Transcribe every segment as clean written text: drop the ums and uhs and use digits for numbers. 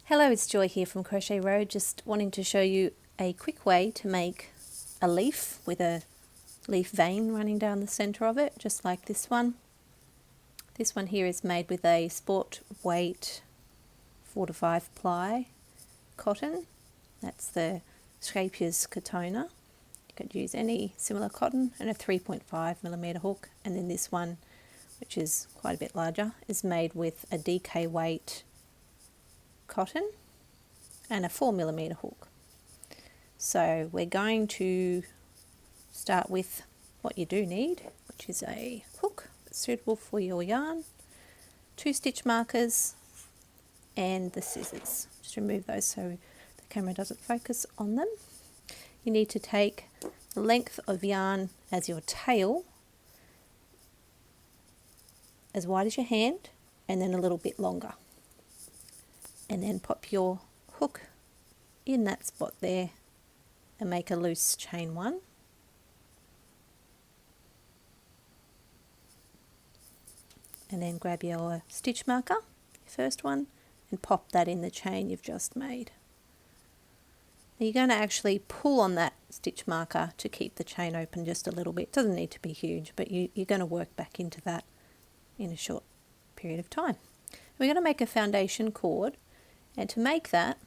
Hello, it's Joy here from Crochet Road, just wanting to show you a quick way to make a leaf with a leaf vein running down the center of it, just like this one. This one here is made with a sport weight 4 to 5 ply cotton. That's the Scapier's Katona. You could use any similar cotton, and a 3.5mm hook. And then this one, which is quite a bit larger, is made with a DK weight cotton and a 4mm hook. So we're going to start with what you do need, which is a hook suitable for your yarn, 2 stitch markers, and the scissors. Just remove those so the camera doesn't focus on them. You need to take the length of yarn as your tail, as wide as your hand, and then a little bit longer. And then pop your hook in that spot there and make a loose chain 1. And then grab your stitch marker, your first one, and pop that in the chain you've just made. Now you're going to actually pull on that stitch marker to keep the chain open just a little bit. It doesn't need to be huge, but you're going to work back into that in a short period of time. We're going to make a foundation cord. And to make that,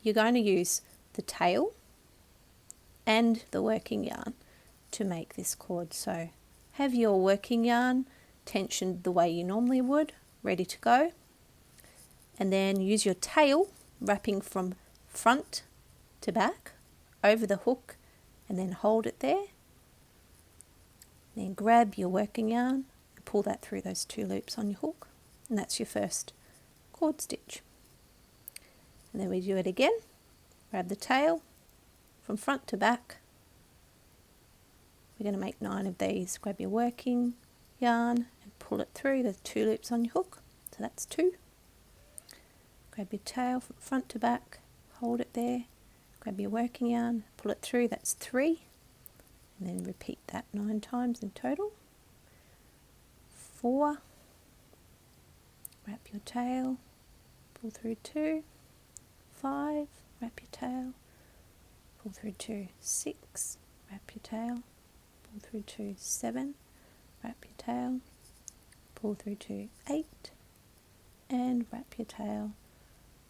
you're going to use the tail and the working yarn to make this cord. So have your working yarn tensioned the way you normally would, ready to go. And then use your tail, wrapping from front to back over the hook, and then hold it there. Then grab your working yarn and pull that through those 2 loops on your hook. And that's your first cord stitch. And then we do it again. Grab the tail from front to back. We're going to make 9 of these. Grab your working yarn and pull it through the 2 loops on your hook. So that's 2. Grab your tail from front to back, hold it there. Grab your working yarn, pull it through, that's 3. And then repeat that 9 times in total. 4. Wrap your tail, pull through 2. 5, wrap your tail, pull through 2, 6, wrap your tail, pull through 2, 7, wrap your tail, pull through 2, 8, and wrap your tail,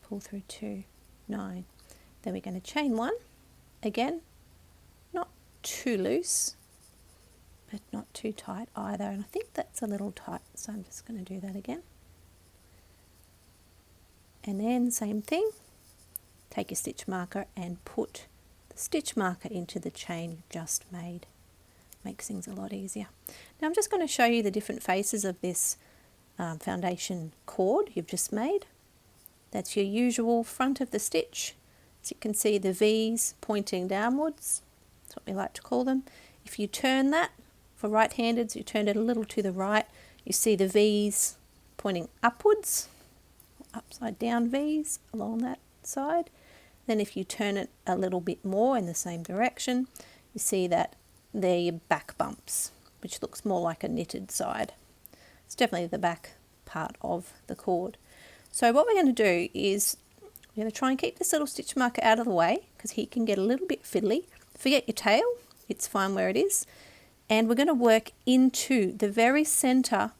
pull through 2, 9. Then we're going to chain 1, again, not too loose, but not too tight either, and I think that's a little tight, so I'm just going to do that again. And then same thing. Take your stitch marker and put the stitch marker into the chain you've just made. Makes things a lot easier. Now I'm just going to show you the different faces of this foundation cord you've just made. That's your usual front of the stitch. As you can see, the V's pointing downwards. That's what we like to call them. If you turn that, for right-handeds, you turn it a little to the right, you see the V's pointing upwards, upside down V's along that side. Then if you turn it a little bit more in the same direction, you see that they're your back bumps, which looks more like a knitted side. It's definitely the back part of the cord. So what we're going to do is we're going to try and keep this little stitch marker out of the way, because he can get a little bit fiddly. Forget your tail, it's fine where it is. And we're going to work into the very center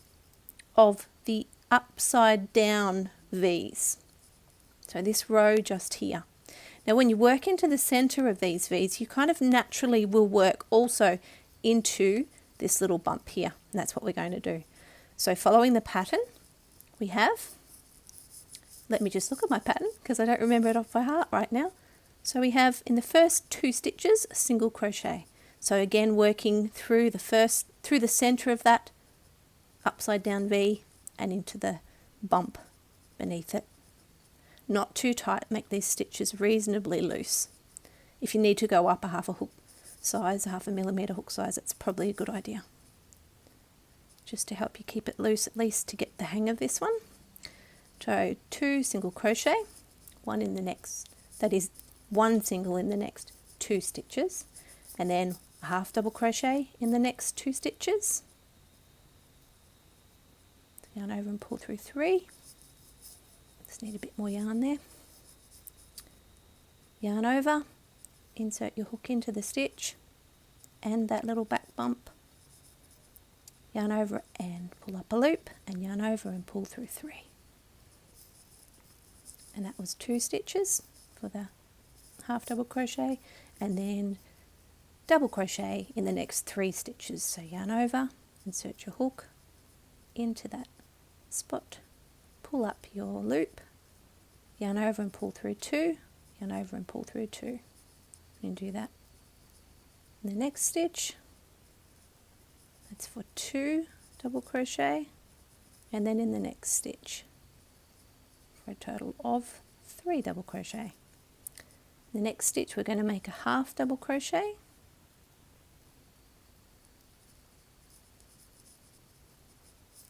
of the upside down V's. So this row just here. Now when you work into the center of these V's, you kind of naturally will work also into this little bump here, and that's what we're going to do. So following the pattern we have, let me just look at my pattern because I don't remember it off by heart right now. So we have in the first 2 stitches a single crochet. So again working through the center of that upside down V and into the bump beneath it. Not too tight, make these stitches reasonably loose. If you need to go up a half a hook size, a 0.5mm hook size, that's probably a good idea. Just to help you keep it loose, at least to get the hang of this one. So 2 single crochet, 1 in the next, that is 1 single in the next 2 stitches, and then a half double crochet in the next 2 stitches. Yarn over and pull through 3. Just need a bit more yarn there. yarn over, insert your hook into the stitch and that little back bump, yarn over and pull up a loop, and yarn over and pull through 3. And that was 2 stitches for the half double crochet, and then double crochet in the next 3 stitches. So yarn over, insert your hook into that spot, pull up your loop, yarn over and pull through 2, yarn over and pull through 2, and do that in the next stitch. That's for 2 double crochet, and then in the next stitch for a total of 3 double crochet. In the next stitch we're going to make a half double crochet,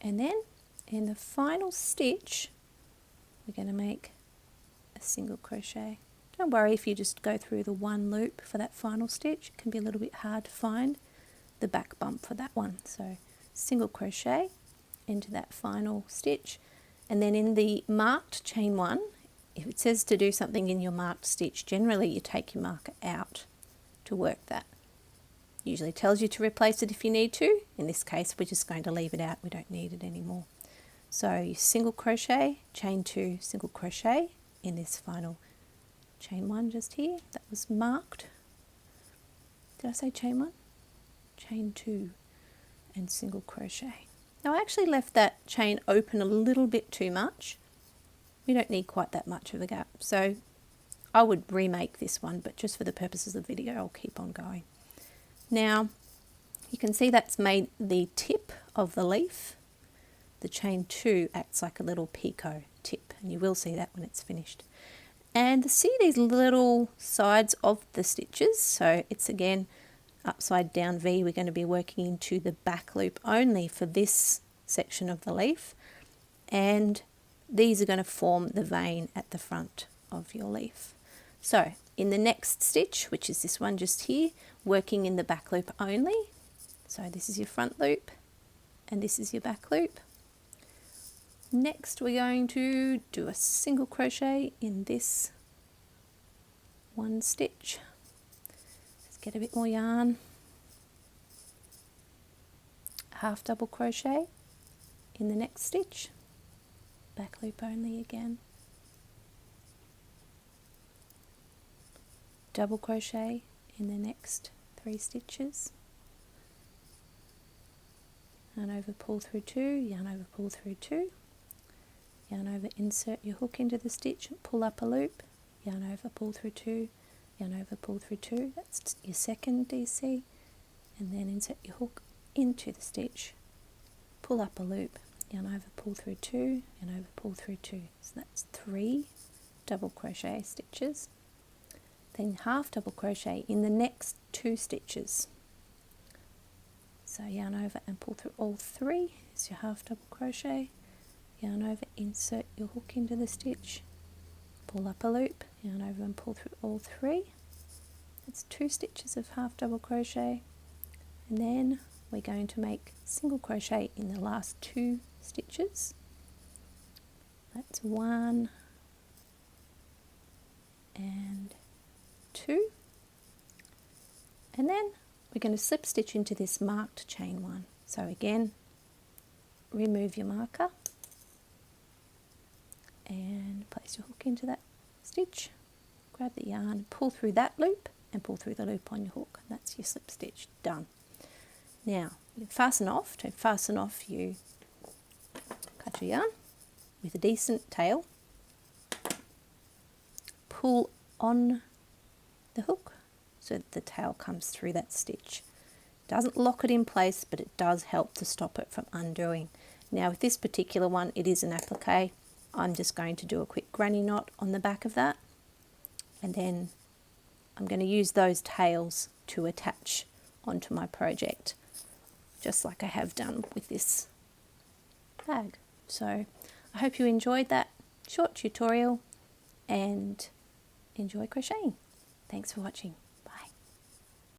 and then in the final stitch we're going to make a single crochet. Don't worry if you just go through the one loop for that final stitch, it can be a little bit hard to find the back bump for that one. So single crochet into that final stitch, and then in the marked chain 1, if it says to do something in your marked stitch, generally you take your marker out to work that. Usually tells you to replace it if you need to. In this case we're just going to leave it out, we don't need it anymore. So you single crochet, chain 2, single crochet in this final chain 1 just here, that was marked. Did I say chain 1? Chain 2 and single crochet. Now I actually left that chain open a little bit too much. We don't need quite that much of a gap, so I would remake this one, but just for the purposes of the video I'll keep on going. Now you can see that's made the tip of the leaf. The chain 2 acts like a little picot tip, and you will see that when it's finished. And see these little sides of the stitches, so it's again upside down V. We're going to be working into the back loop only for this section of the leaf, and these are going to form the vein at the front of your leaf. So in the next stitch, which is this one just here, working in the back loop only, so this is your front loop and this is your back loop. Next we're going to do a single crochet in this one stitch. Let's get a bit more yarn. Half double crochet in the next stitch, back loop only again. Double crochet in the next 3 stitches. Yarn over, pull through 2, yarn over, pull through 2. Yarn over, insert your hook into the stitch, pull up a loop, yarn over, pull through 2, yarn over, pull through 2, that's your second DC, and then insert your hook into the stitch, pull up a loop, yarn over, pull through 2, yarn over, pull through 2, so that's 3 double crochet stitches. Then half double crochet in the next 2 stitches. So yarn over and pull through all 3 is your half double crochet. Yarn over, insert your hook into the stitch, pull up a loop, yarn over and pull through all 3. That's 2 stitches of half double crochet, and then we're going to make single crochet in the last 2 stitches. That's 1 and 2, and then we're going to slip stitch into this marked chain 1. So again, remove your marker and place your hook into that stitch, grab the yarn, pull through that loop and pull through the loop on your hook. That's your slip stitch done. Now you fasten off. To fasten off, you cut your yarn with a decent tail, pull on the hook so that the tail comes through that stitch. Doesn't lock it in place, but it does help to stop it from undoing. Now with this particular one, it is an applique. I'm just going to do a quick granny knot on the back of that, and then I'm going to use those tails to attach onto my project, just like I have done with this bag. So I hope you enjoyed that short tutorial and enjoy crocheting. Thanks for watching.